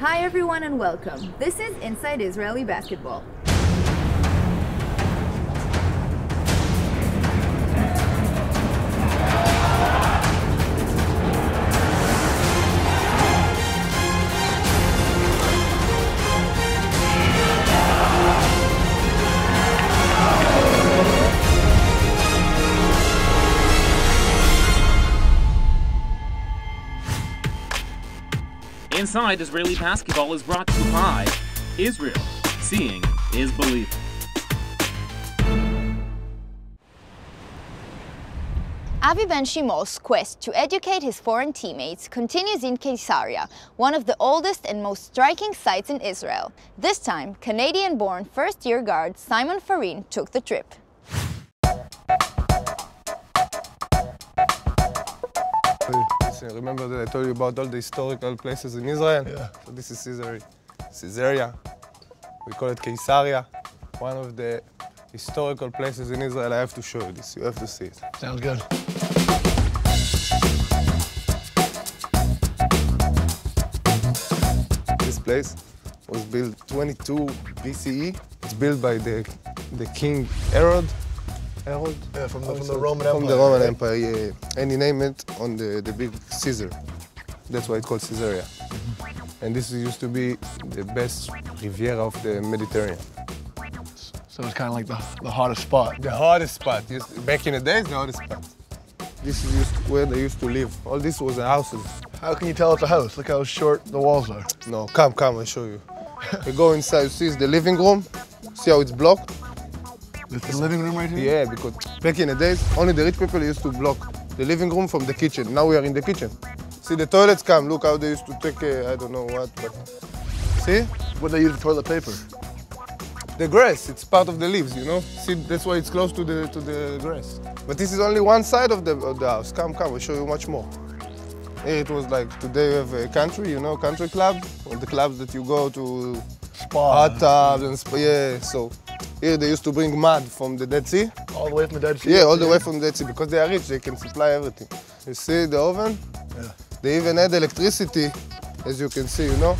Hi everyone and welcome. This is Inside Israeli Basketball. Inside Israeli Basketball is brought to you by Israel. Seeing is believing. Avi Ben Chimol's quest to educate his foreign teammates continues in Caesarea, one of the oldest and most striking sites in Israel. This time, Canadian-born first-year guard Simon Farine took the trip. Remember that I told you about all the historical places in Israel? Yeah. So this is Caesarea. We call it Caesarea. One of the historical places in Israel. I have to show you this. You have to see it. Sounds good. This place was built 22 BCE. It's built by the king Herod. Yeah, from the Roman Empire. From the Roman Empire, yeah. And he named it on the big Caesar. That's why it's called Caesarea. And this used to be the best Riviera of the Mediterranean. So it's kind of like the hottest spot. The hottest spot. Back in the days, the hottest spot. This is where they used to live. All this was the houses. How can you tell it's a house? Look how short the walls are. No, come, I'll show you. You go inside, you see the living room. See how it's blocked? This is the living room right here? Yeah, because back in the days, only the rich people used to block the living room from the kitchen. Now we are in the kitchen. See, the toilets come. Look how they used to take, I don't know what, but... See? What do they use for toilet paper? The grass, it's part of the leaves, you know? See, that's why it's close to the grass. But this is only one side of the house. Come, I'll show you much more. Here it was like, today we have a country, you know, country club. Or the clubs that you go to... Spa. Hot tubs and spa, yeah, so... Here they used to bring mud from the Dead Sea. All the way from the Dead Sea? Yeah, all the way from the Dead Sea, because they are rich, they can supply everything. You see the oven? Yeah. They even had electricity, as you can see, you know?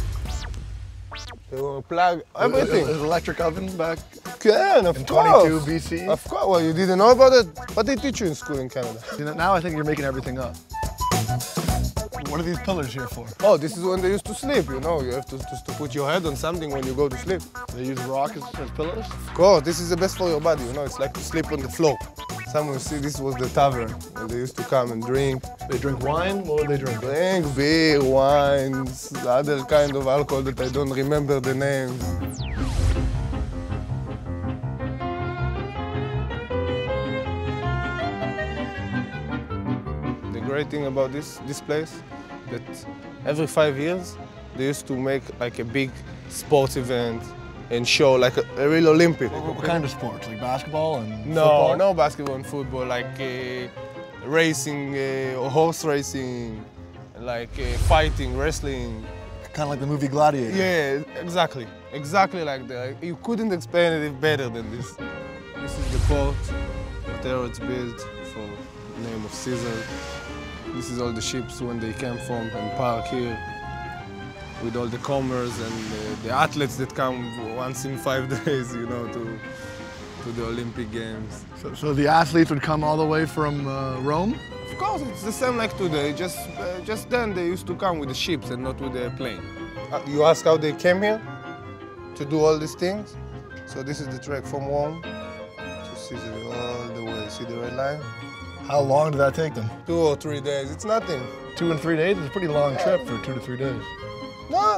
They will plug everything. There's an electric oven back Can, of in course. 22 BC? Of course, well, you didn't know about it? What they teach you in school in Canada? See, now I think you're making everything up. What are these pillars here for? Oh, this is when they used to sleep, you know? You have to put your head on something when you go to sleep. They use rock as pillows? Of course, this is the best for your body, you know? It's like to sleep on the floor. Someone see this was the tavern where they used to come and drink. They drink wine? What would they drink? Drink beer, wines, other kind of alcohol that I don't remember the name. The great thing about this place, that every 5 years they used to make like a big sports event and show like a real Olympic. What kind of sports? Like basketball and football? No basketball and football, like racing, horse racing, like fighting, wrestling. Kind of like the movie Gladiator? Yeah, exactly. Exactly like that. You couldn't explain it better than this. This is the port, whatever it's built for the name of Caesar. This is all the ships when they came from and park here, with all the commerce and the athletes that come once in 5 days, you know, to the Olympic Games. So the athletes would come all the way from Rome? Of course, it's the same like today. Just then they used to come with the ships and not with the plane. You ask how they came here to do all these things? So this is the trek from Rome to Caesarea all the way. See the red line? How long did that take them? 2 or 3 days. It's nothing. 2 and 3 days? It's a pretty long trip for 2 to 3 days.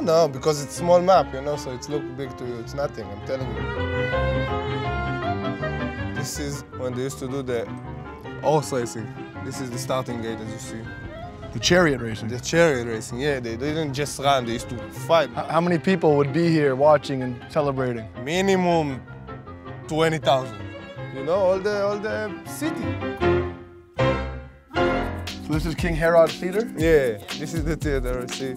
No, because it's a small map, you know, so it looks big to you. It's nothing, I'm telling you. This is when they used to do the horse racing. This is the starting gate, as you see. The chariot racing? The chariot racing, yeah. They didn't just run, they used to fight. How many people would be here watching and celebrating? Minimum 20,000. You know, all the city. So this is King Herod's theater? Yeah, this is the theater, see.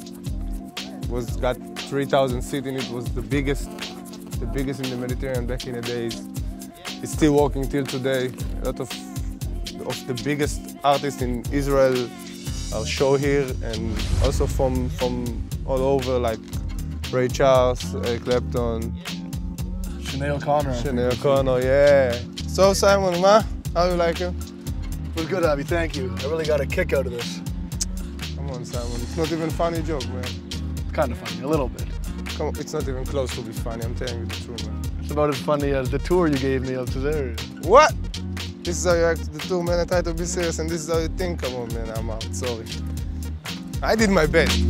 It got 3,000 seats in it. It was the biggest in the Mediterranean back in the days. It's still working till today. A lot of the biggest artists in Israel are show here, and also from all over, like Ray Charles, Eric Clapton, Sinead O'Connor. Sinead O'Connor, yeah. So Simon, how you like it? It was good, Avi, thank you. I really got a kick out of this. Come on, Simon, it's not even a funny joke, man. It's kind of funny, a little bit. Come on, it's not even close to be funny, I'm telling you the truth, man. It's about as funny as the tour you gave me of Caesarea. What? This is how you act to the tour, man. I try to be serious, and this is how you think. Come on, man, I'm out, sorry. I did my best.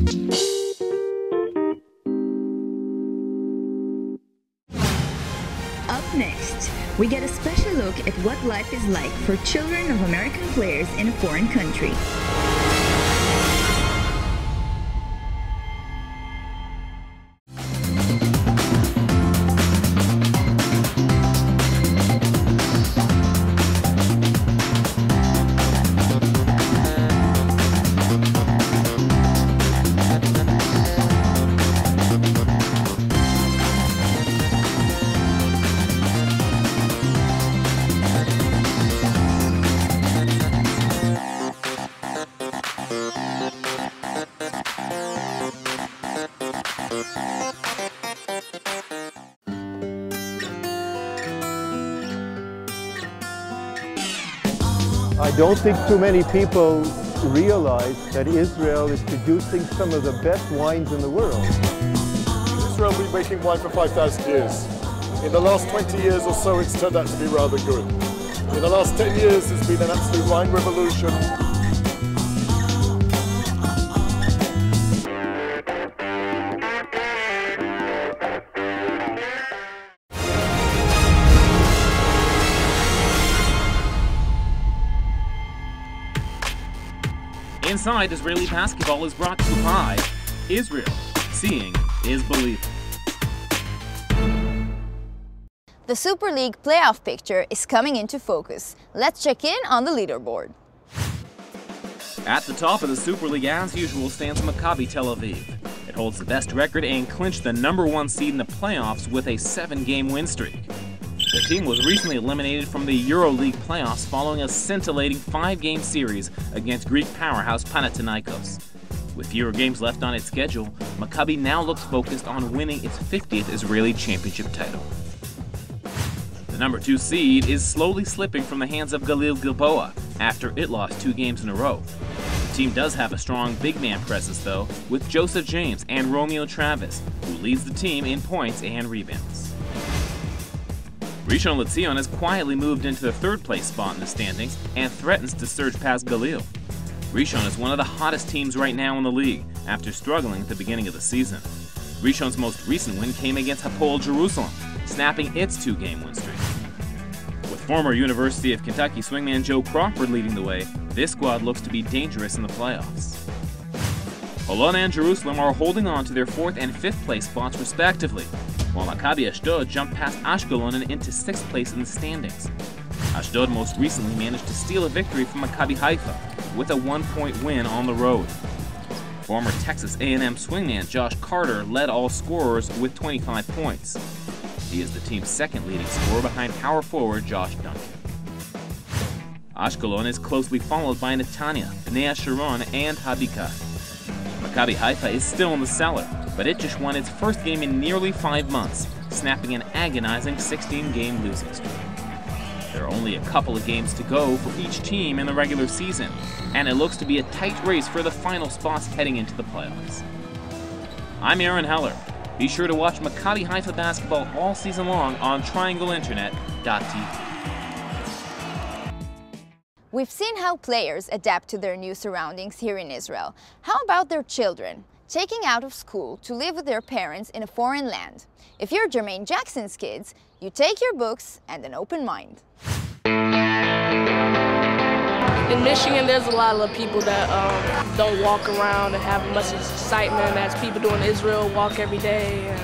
Up next, we get a special look at what life is like for children of American players in a foreign country. I don't think too many people realize that Israel is producing some of the best wines in the world. Israel has been making wine for 5,000 years. In the last 20 years or so, it's turned out to be rather good. In the last 10 years, there's been an absolute wine revolution. Inside Israeli basketball is brought to you by Israel. Seeing is believing. The Super League playoff picture is coming into focus. Let's check in on the leaderboard. At the top of the Super League, as usual, stands Maccabi Tel Aviv. It holds the best record and clinched the #1 seed in the playoffs with a 7-game win streak. The team was recently eliminated from the EuroLeague playoffs following a scintillating 5-game series against Greek powerhouse Panathinaikos. With fewer games left on its schedule, Maccabi now looks focused on winning its 50th Israeli championship title. The #2 seed is slowly slipping from the hands of Galil Gilboa after it lost 2 games in a row. The team does have a strong big man presence though, with Joseph James and Romeo Travis, who leads the team in points and rebounds. Rishon LeZion has quietly moved into the 3rd place spot in the standings and threatens to surge past Galil. Rishon is one of the hottest teams right now in the league after struggling at the beginning of the season. Rishon's most recent win came against Hapoel Jerusalem, snapping its 2-game win streak. With former University of Kentucky swingman Joe Crawford leading the way, this squad looks to be dangerous in the playoffs. Holon and Jerusalem are holding on to their 4th and 5th place spots respectively, while Maccabi Ashdod jumped past Ashkelon and into 6th place in the standings. Ashdod most recently managed to steal a victory from Maccabi Haifa with a 1-point win on the road. Former Texas A&M swingman Josh Carter led all scorers with 25 points. He is the team's 2nd leading scorer behind power forward Josh Duncan. Ashkelon is closely followed by Netanya, Bnei Sharon, and Habika. Maccabi Haifa is still in the cellar, but it just won its 1st game in nearly 5 months, snapping an agonizing 16-game losing streak. There are only a couple of games to go for each team in the regular season, and it looks to be a tight race for the final spots heading into the playoffs. I'm Aaron Heller. Be sure to watch Maccabi Haifa basketball all season long on triangleinternet.tv. We've seen how players adapt to their new surroundings here in Israel. How about their children? Taking out of school to live with their parents in a foreign land. If you're Jermaine Jackson's kids, you take your books and an open mind. In Michigan, there's a lot of people that don't walk around and have much excitement as people do in Israel, walk every day and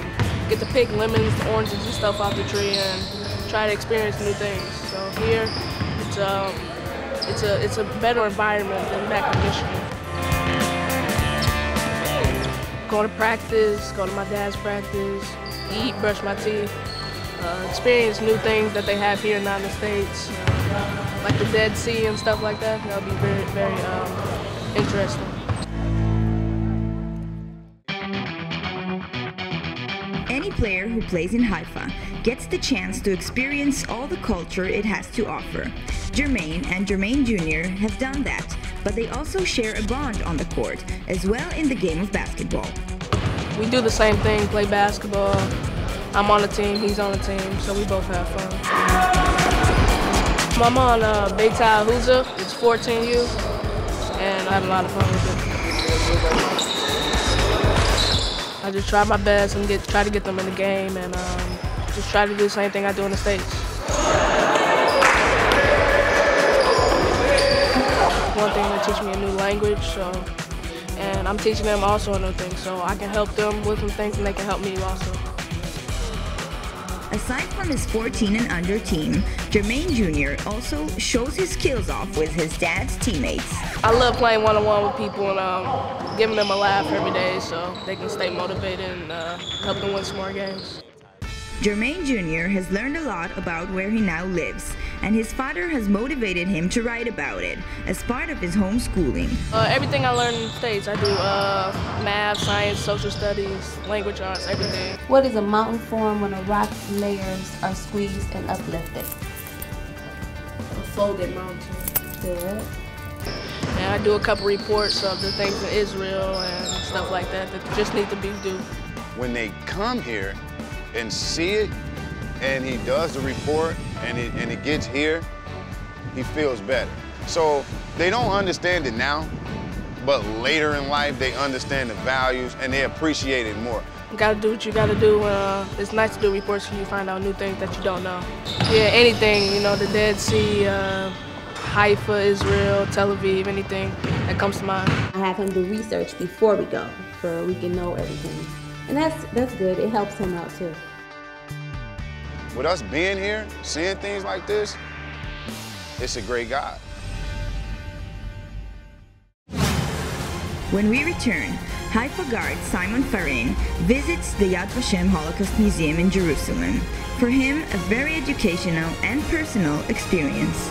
get to pick lemons, oranges, and stuff off the tree and try to experience new things. So here, it's a better environment than back in Michigan. Go to practice, go to my dad's practice, eat, brush my teeth, experience new things that they have here now in the States, like the Dead Sea and stuff like that. That'll be very, very interesting. any player who plays in Haifa gets the chance to experience all the culture it has to offer. Jermaine and Jermaine Jr. have done that, but they also share a bond on the court, as well in the game of basketball. We do the same thing, play basketball. I'm on the team, he's on the team, so we both have fun. I'm on Beitar Huza, it's 14U, and I have a lot of fun with it. I just try my best and try to get them in the game, and just try to do the same thing I do in the States. One thing, they teach me a new language, and I'm teaching them also a new thing, so I can help them with some things and they can help me also. Aside from his 14 and under team, Jermaine Jr. also shows his skills off with his dad's teammates. I love playing one-on-one with people and giving them a laugh every day so they can stay motivated and help them win some more games. Jermaine Jr. has learned a lot about where he now lives, and his father has motivated him to write about it as part of his homeschooling. Everything I learned in the States, I do math, science, social studies, language arts, everything. What is a mountain form when a rock's layers are squeezed and uplifted? A folded mountain. Good. And I do a couple reports of the things in Israel and stuff like that that just need to be due. When they come here and see it, and he does the report, and it gets here, he feels better. So they don't understand it now, but later in life they understand the values and they appreciate it more. You gotta do what you gotta do. It's nice to do reports so you find out new things that you don't know. Yeah, anything, you know, the Dead Sea, Haifa, Israel, Tel Aviv, anything that comes to mind. I have him do research before we go, so we can know everything. And that's good, it helps him out too. With us being here, seeing things like this, it's a great guide. When we return, Haifa guard Simon Farine visits the Yad Vashem Holocaust Museum in Jerusalem. For him, a very educational and personal experience.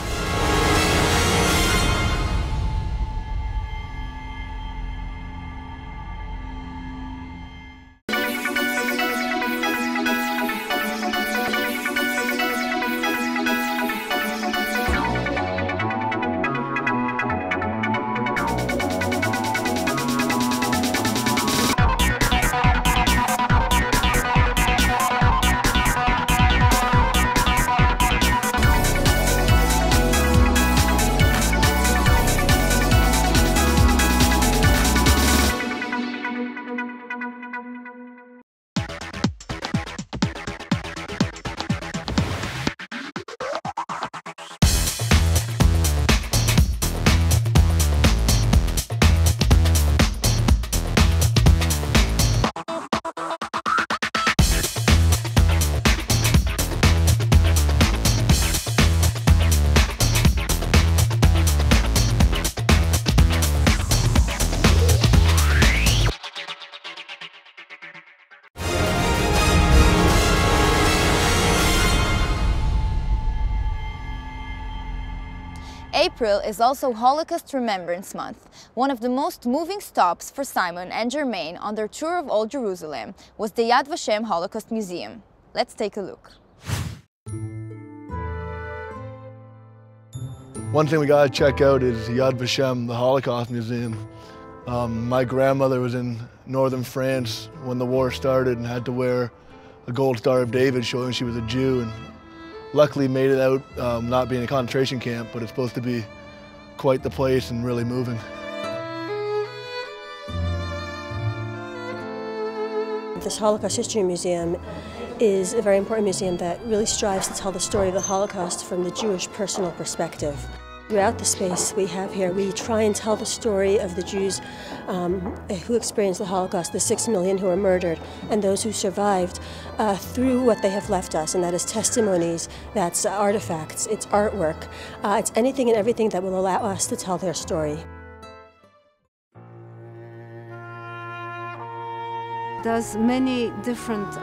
April is also Holocaust Remembrance Month. One of the most moving stops for Simon and Jermaine on their tour of Old Jerusalem was the Yad Vashem Holocaust Museum. Let's take a look. One thing we gotta check out is Yad Vashem, the Holocaust Museum. My grandmother was in northern France when the war started and had to wear a gold Star of David showing she was a Jew, and luckily made it out not being a concentration camp, but it's supposed to be quite the place and really moving. This Holocaust History Museum is a very important museum that really strives to tell the story of the Holocaust from the Jewish personal perspective. Throughout the space we have here, we try and tell the story of the Jews who experienced the Holocaust, the 6 million who were murdered, and those who survived through what they have left us, and that is testimonies, that's artifacts, it's artwork, it's anything and everything that will allow us to tell their story. Does many different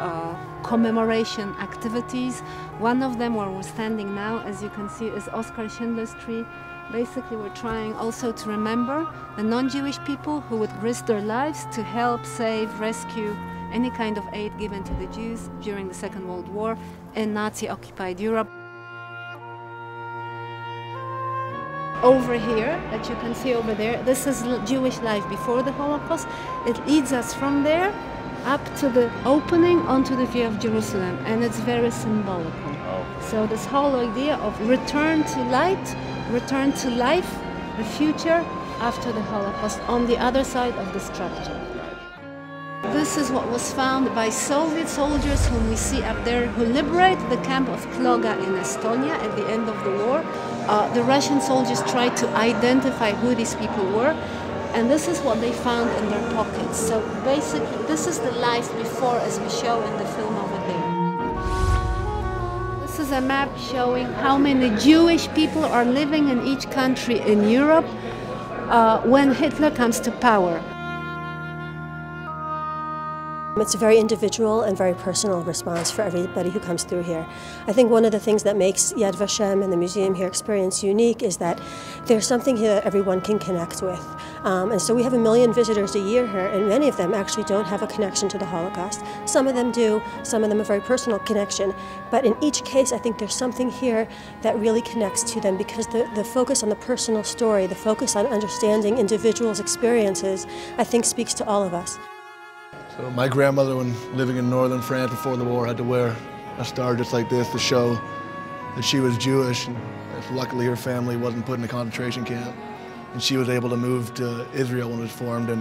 commemoration activities. One of them, where we're standing now, as you can see, is Oskar Schindler's Tree. Basically, we're trying also to remember the non-Jewish people who would risk their lives to help, save, rescue any kind of aid given to the Jews during the Second World War in Nazi-occupied Europe. Over here, that you can see over there, this is Jewish life before the Holocaust. It leads us from there up to the opening onto the view of Jerusalem, and it's very symbolical. So this whole idea of return to light, return to life, the future after the Holocaust, on the other side of the structure. This is what was found by Soviet soldiers whom we see up there, who liberated the camp of Kloga in Estonia at the end of the war. The Russian soldiers tried to identify who these people were, and this is what they found in their pockets. So basically, this is the life before, as we show in the film over there. This is a map showing how many Jewish people are living in each country in Europe when Hitler comes to power. It's a very individual and very personal response for everybody who comes through here. I think one of the things that makes Yad Vashem and the museum here experience unique is that there's something here that everyone can connect with. And so we have 1 million visitors a year here, and many of them actually don't have a connection to the Holocaust. Some of them do, some of them a very personal connection. But in each case, I think there's something here that really connects to them, because the focus on the personal story, the focus on understanding individuals' experiences, I think speaks to all of us. So my grandmother, when living in northern France before the war, had to wear a star just like this to show that she was Jewish. And luckily her family wasn't put in a concentration camp, and she was able to move to Israel when it was formed in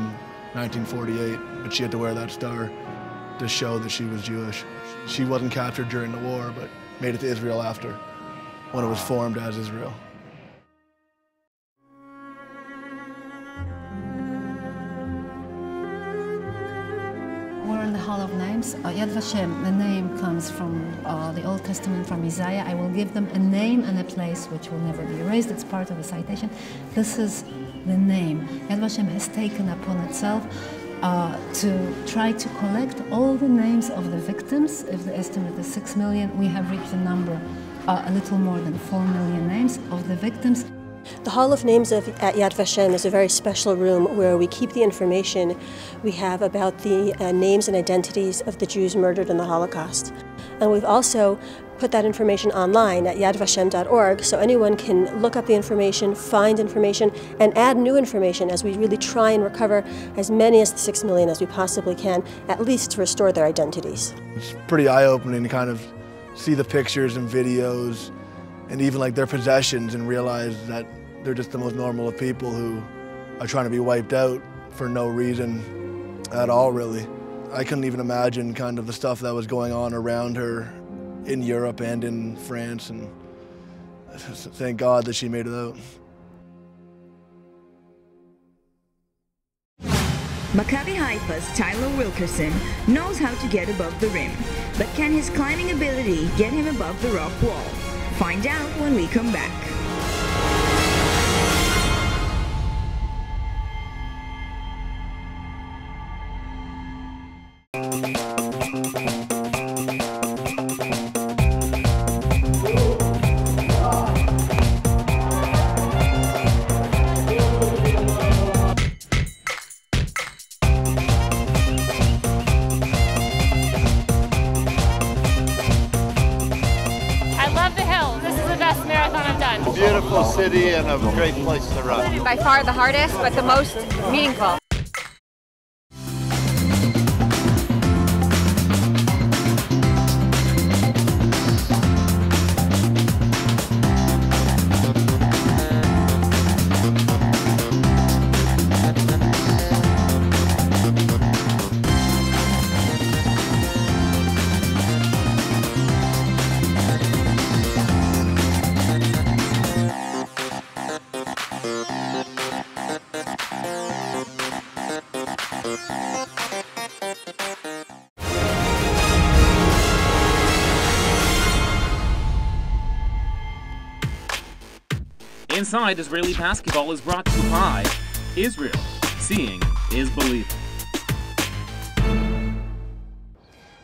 1948, but she had to wear that star to show that she was Jewish. She wasn't captured during the war, but made it to Israel after, when it was formed as Israel. We're in the Hall of Names. Yad Vashem, the name comes from the Old Testament, from Isaiah. I will give them a name and a place which will never be erased. It's part of a citation. This is the name. Yad Vashem has taken upon itself to try to collect all the names of the victims. If the estimate is 6 million, we have reached a number a little more than 4 million names of the victims. The Hall of Names at Yad Vashem is a very special room where we keep the information we have about the names and identities of the Jews murdered in the Holocaust. And we've also put that information online at yadvashem.org, so anyone can look up the information, find information, and add new information as we really try and recover as many as the 6 million as we possibly can, at least to restore their identities. It's pretty eye-opening to kind of see the pictures and videos and even like their possessions and realize that they're just the most normal of people who are trying to be wiped out for no reason at all, really. I couldn't even imagine kind of the stuff that was going on around her in Europe and in France, and thank God that she made it out. Maccabi Haifa's Tyler Wilkerson knows how to get above the rim, but can his climbing ability get him above the rock wall? Find out when we come back. Beautiful city and a great place to run. By far the hardest, but the most meaningful. Inside, Israeli basketball is brought to you by Israel. Seeing is believing.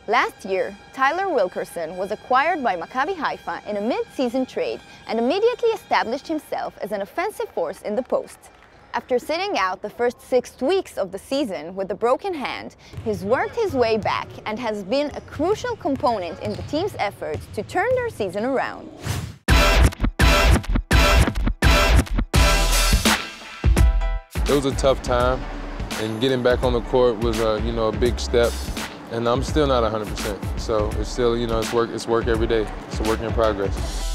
Last year, Tyler Wilkerson was acquired by Maccabi Haifa in a mid-season trade and immediately established himself as an offensive force in the post. After sitting out the first 6 weeks of the season with a broken hand, he's worked his way back and has been a crucial component in the team's efforts to turn their season around. It was a tough time, and getting back on the court was a big step. And I'm still not 100%, so it's still, it's work every day. It's a work in progress.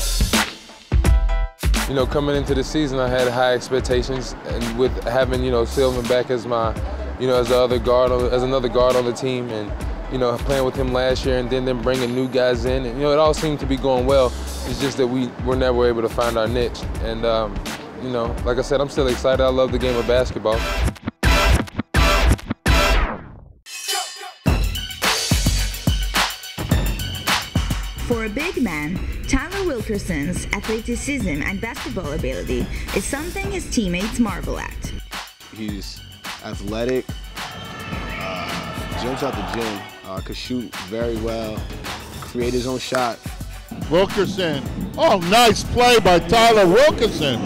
Coming into the season, I had high expectations, and with having, Sylvan back as my, as another guard on the team, and, playing with him last year, and then bringing new guys in, and, it all seemed to be going well. It's just that we were never able to find our niche. And, like I said, I'm still excited. I love the game of basketball. For a big man, Tyler Wilkerson's athleticism and basketball ability is something his teammates marvel at. He's athletic, jumps out the gym, could shoot very well, create his own shot. Wilkerson. Oh, nice play by Tyler Wilkerson.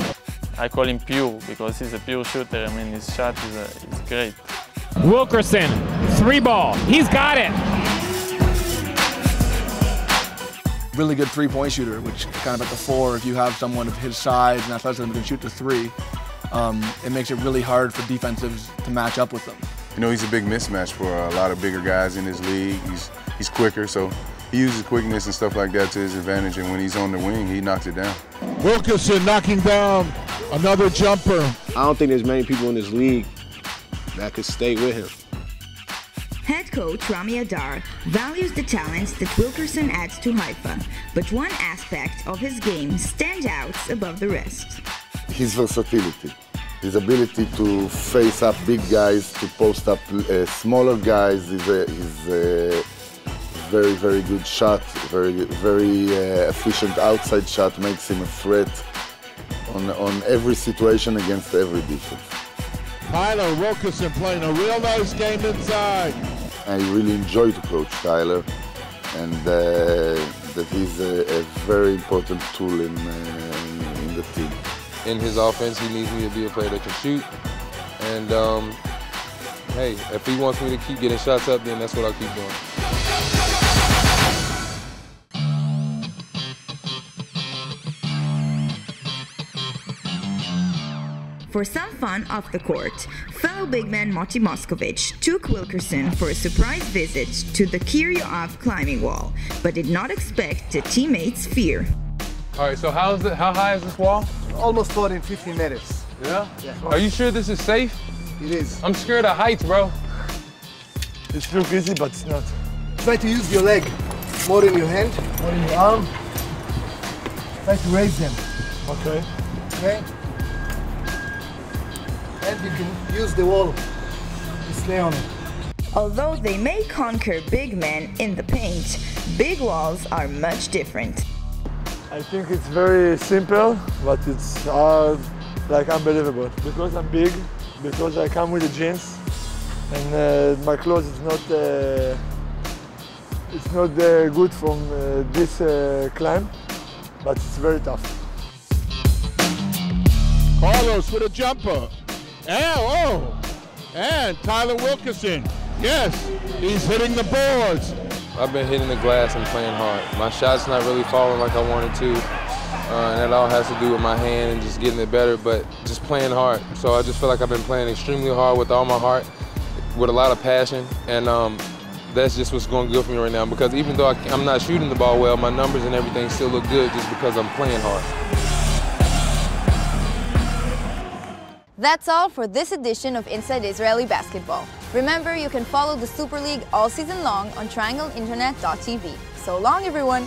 I call him pure because he's a pure shooter. I mean, his shot is great. Wilkerson, 3-ball. He's got it. Really good three-point shooter, which kind of at the 4, if you have someone of his size and athleticism who can shoot the 3, it makes it really hard for defensives to match up with them. He's a big mismatch for a lot of bigger guys in his league. He's quicker, so he uses quickness and stuff like that to his advantage, and when he's on the wing, he knocks it down. Wilkerson knocking down another jumper. I don't think there's many people in this league that could stay with him. Head coach Rami Adar values the talents that Wilkerson adds to Haifa, but one aspect of his game stands out above the rest. His versatility, his ability to face up big guys, to post up smaller guys. He's a very, very good shot, very efficient outside shot, makes him a threat on every situation against every defense. Tyler Wilkerson playing a real nice game inside. I really enjoy to coach Tyler, and that he's a very important tool in the team. In his offense, he needs me to be a player that can shoot. And hey, if he wants me to keep getting shots up, then that's what I'll keep doing. For some fun off the court, fellow big man Moti Moskovich took Wilkerson for a surprise visit to the Kiryov climbing wall, but did not expect the teammates' fear. All right, so how high is this wall? Almost 15 meters. Yeah? Are you sure this is safe? It is. I'm scared of heights, bro. It's look easy, but it's not. Try to use your leg more than your hand, more than your arm. Try to raise them. Okay. Okay? And you can use the wall to stay on it. Although they may conquer big men in the paint, big walls are much different. I think it's very simple, but it's hard, like unbelievable. Because I'm big, because I come with the jeans, and my clothes is not good from this climb, but it's very tough. Carlos with a jumper. And Tyler Wilkerson. Yes, he's hitting the boards. I've been hitting the glass and playing hard. My shot's not really falling like I wanted to, and that all has to do with my hand and just getting it better, but just playing hard. So I just feel like I've been playing extremely hard with all my heart, with a lot of passion, and that's just what's going good for me right now, because even though I'm not shooting the ball well, my numbers and everything still look good just because I'm playing hard. That's all for this edition of Inside Israeli Basketball. Remember, you can follow the Super League all season long on triangleinternet.tv. So long, everyone!